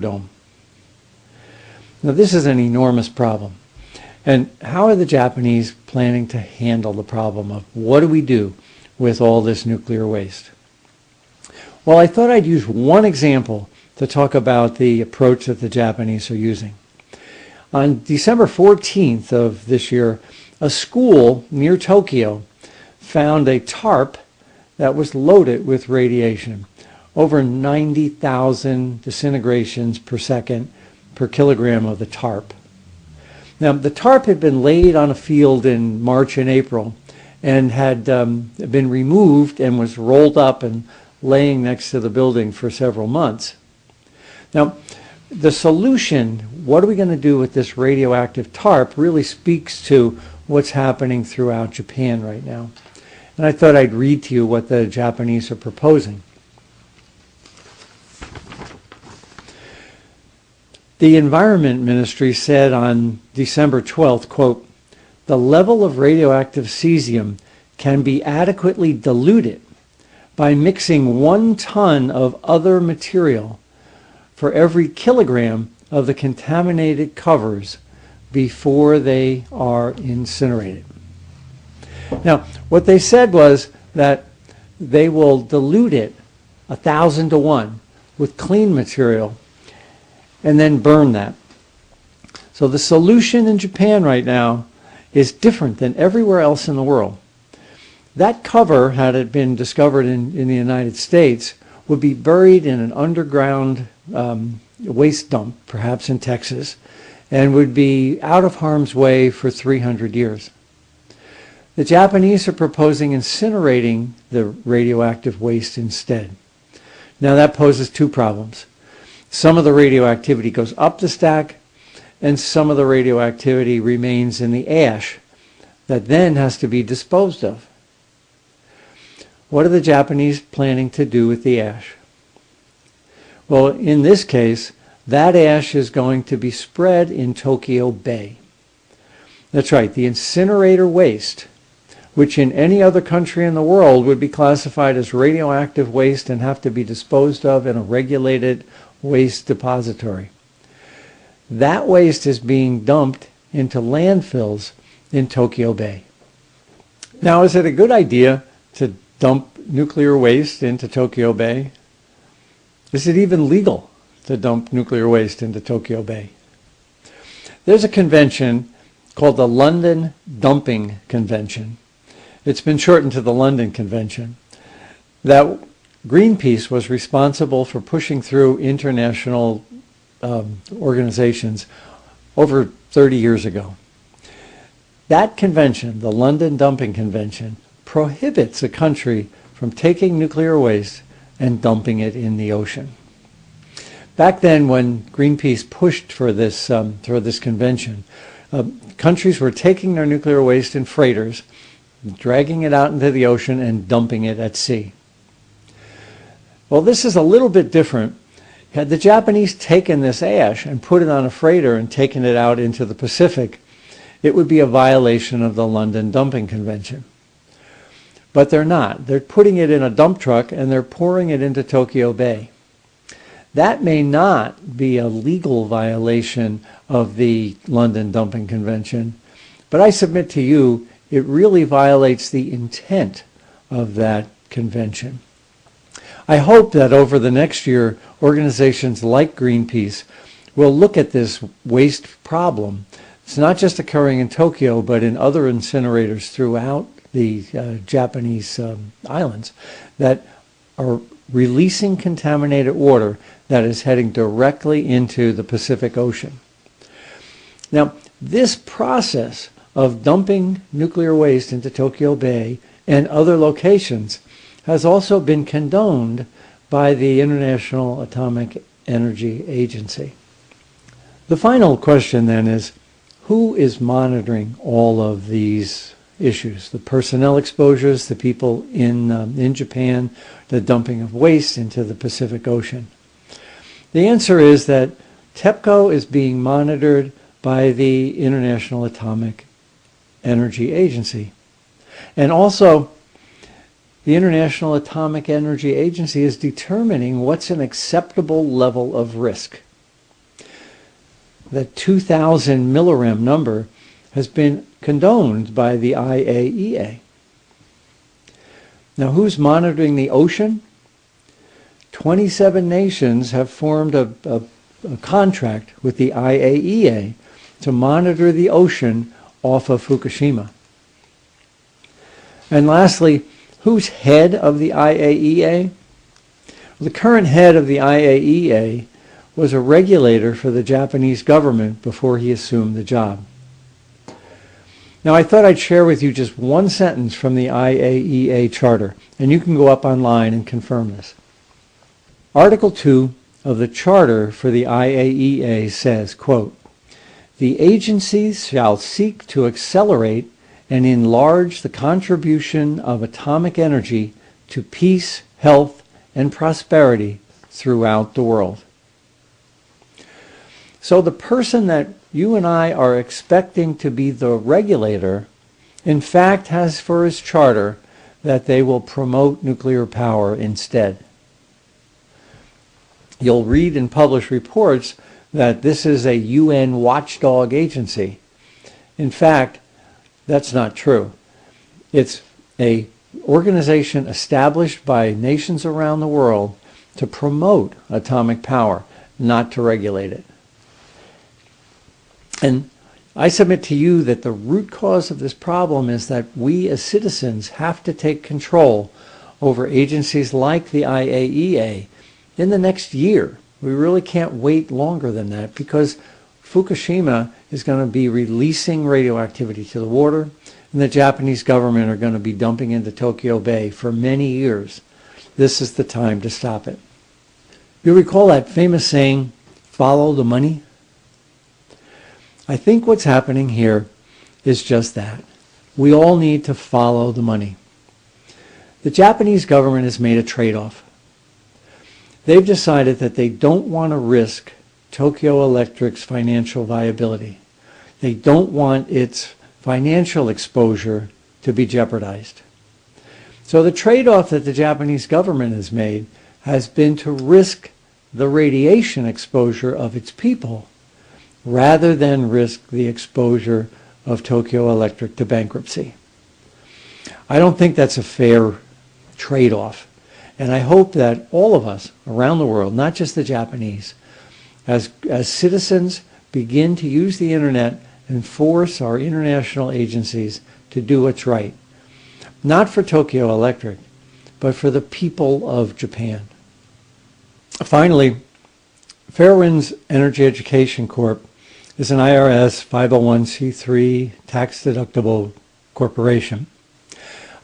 dome. Now this is an enormous problem. And how are the Japanese planning to handle the problem of what do we do with all this nuclear waste? Well, I thought I'd use one example to talk about the approach that the Japanese are using. On December 14th of this year, a school near Tokyo found a tarp that was loaded with radiation, over 90,000 disintegrations per second per kilogram of the tarp. Now, the tarp had been laid on a field in March and April and had been removed and was rolled up and laying next to the building for several months. Now, the solution, what are we going to do with this radioactive tarp, really speaks to what's happening throughout Japan right now. And I thought I'd read to you what the Japanese are proposing. The Environment Ministry said on December 12th, quote, "The level of radioactive cesium can be adequately diluted by mixing 1 ton of other material for every kilogram of the contaminated covers before they are incinerated." Now, what they said was that they will dilute it 1,000 to 1 with clean material and then burn that. So the solution in Japan right now is different than everywhere else in the world. That cover, had it been discovered in the United States, would be buried in an underground waste dump, perhaps in Texas, and would be out of harm's way for 300 years. The Japanese are proposing incinerating the radioactive waste instead. Now that poses 2 problems. Some of the radioactivity goes up the stack, and some of the radioactivity remains in the ash that then has to be disposed of. What are the Japanese planning to do with the ash? Well, in this case, that ash is going to be spread in Tokyo Bay. That's right, the incinerator waste, which in any other country in the world would be classified as radioactive waste and have to be disposed of in a regulated waste depository. That waste is being dumped into landfills in Tokyo Bay. Now, is it a good idea to dump nuclear waste into Tokyo Bay? Is it even legal to dump nuclear waste into Tokyo Bay? There's a convention called the London Dumping Convention. It's been shortened to the London Convention. That Greenpeace was responsible for pushing through international organizations over 30 years ago. That convention, the London Dumping Convention, prohibits a country from taking nuclear waste and dumping it in the ocean. Back then, when Greenpeace pushed for this convention, countries were taking their nuclear waste in freighters, dragging it out into the ocean and dumping it at sea. Well, this is a little bit different. Had the Japanese taken this ash and put it on a freighter and taken it out into the Pacific, it would be a violation of the London Dumping Convention. But they're not. They're putting it in a dump truck and they're pouring it into Tokyo Bay. That may not be a legal violation of the London Dumping Convention, but I submit to you it really violates the intent of that convention. I hope that over the next year, organizations like Greenpeace will look at this waste problem. It's not just occurring in Tokyo, but in other incinerators throughout the Japanese islands that are releasing contaminated water that is heading directly into the Pacific Ocean. Now, this process of dumping nuclear waste into Tokyo Bay and other locations has also been condoned by the International Atomic Energy Agency. The final question then is, who is monitoring all of these issues? The personnel exposures, the people in Japan, the dumping of waste into the Pacific Ocean. The answer is that Tepco is being monitored by the International Atomic Energy Agency. And also, the International Atomic Energy Agency is determining what's an acceptable level of risk. that 2,000 millirem number has been condoned by the IAEA. Now, who's monitoring the ocean? 27 nations have formed a contract with the IAEA to monitor the ocean off of Fukushima. And lastly, who's head of the IAEA? The current head of the IAEA was a regulator for the Japanese government before he assumed the job. Now, I thought I'd share with you just one sentence from the IAEA Charter, and you can go up online and confirm this. Article 2 of the Charter for the IAEA says, quote, "The agencies shall seek to accelerate and enlarge the contribution of atomic energy to peace, health, and prosperity throughout the world." So the person that you and I are expecting to be the regulator, in fact, has for his charter that they will promote nuclear power instead. You'll read in published reports that this is a UN watchdog agency. In fact, that's not true. It's an organization established by nations around the world to promote atomic power, not to regulate it. And I submit to you that the root cause of this problem is that we as citizens have to take control over agencies like the IAEA in the next year. We really can't wait longer than that, because Fukushima is going to be releasing radioactivity to the water, and the Japanese government are going to be dumping into Tokyo Bay for many years. This is the time to stop it. You recall that famous saying, "Follow the money"? I think what's happening here is just that. We all need to follow the money. The Japanese government has made a trade-off. They've decided that they don't want to risk Tokyo Electric's financial viability. They don't want its financial exposure to be jeopardized. So the trade-off that the Japanese government has made has been to risk the radiation exposure of its people rather than risk the exposure of Tokyo Electric to bankruptcy. I don't think that's a fair trade-off. And I hope that all of us around the world, not just the Japanese, as citizens begin to use the internet and force our international agencies to do what's right. Not for Tokyo Electric, but for the people of Japan. Finally, Fairewinds Energy Education Corp is an IRS 501c3 tax-deductible corporation.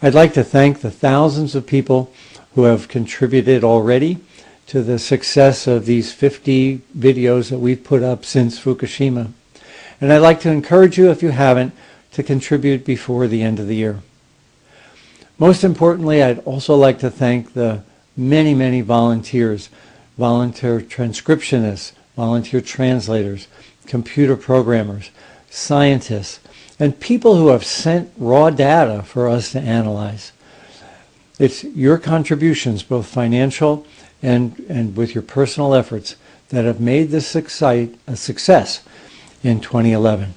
I'd like to thank the thousands of people who have contributed already to the success of these 50 videos that we've put up since Fukushima. And I'd like to encourage you, if you haven't, to contribute before the end of the year. Most importantly, I'd also like to thank the many, many volunteers, volunteer transcriptionists, volunteer translators, computer programmers, scientists, and people who have sent raw data for us to analyze. It's your contributions, both financial and with your personal efforts, that have made this a success in 2011.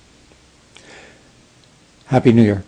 Happy New Year.